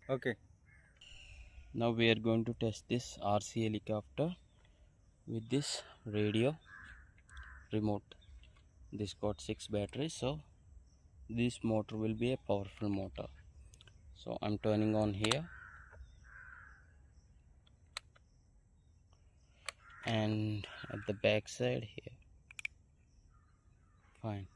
Okay. Now we are going to test this RC helicopter with this radio remote. This got 6 batteries, so this motor will be a powerful motor. So I'm turning on here, and at the back side here. Fine.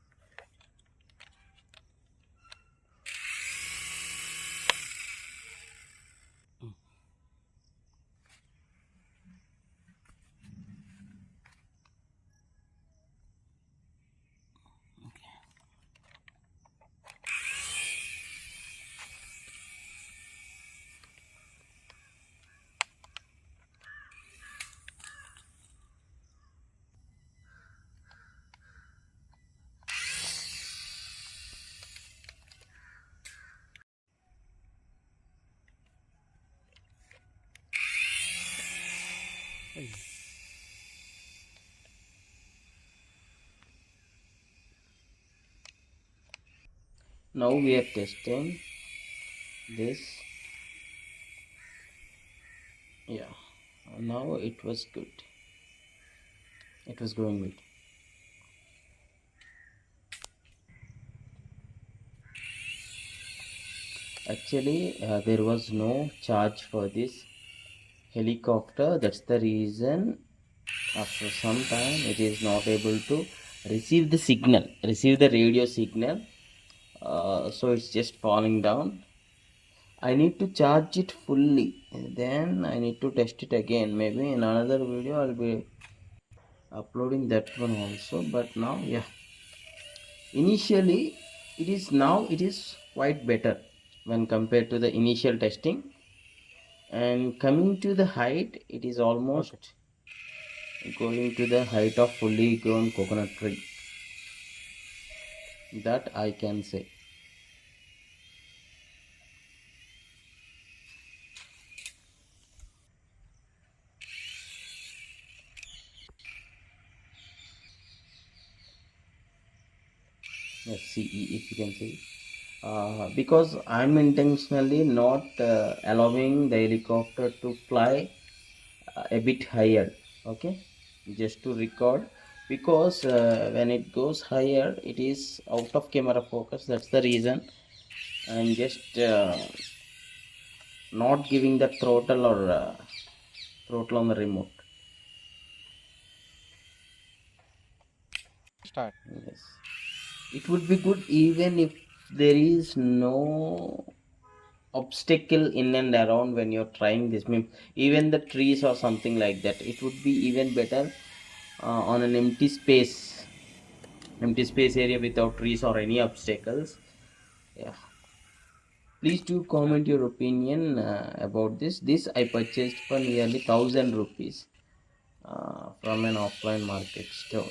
Now we are testing this. Yeah, now it was good. It was going good. Actually, there was no charge for this helicopter. That's the reason after some time it is not able to receive the radio signal. So it's just falling down. I need to charge it fully, then I need to test it again. Maybe in another video I'll be uploading that one also. But now, yeah, initially it is quite better when compared to the initial testing. And coming to the height, it is almost going to the height of fully grown coconut tree, that I can say. Yes, see, if you can see, because I'm intentionally not allowing the helicopter to fly a bit higher. Okay, just to record, because when it goes higher it is out of camera focus. That's the reason I'm just not giving the throttle or throttle on the remote. Start. Yes, it would be good even if there is no obstacle in and around when you're trying this. Mean, even the trees or something like that, it would be even better on an empty space area without trees or any obstacles. Yeah, please do Start. comment your opinion about this. I purchased for nearly 1000 rupees from an offline market store.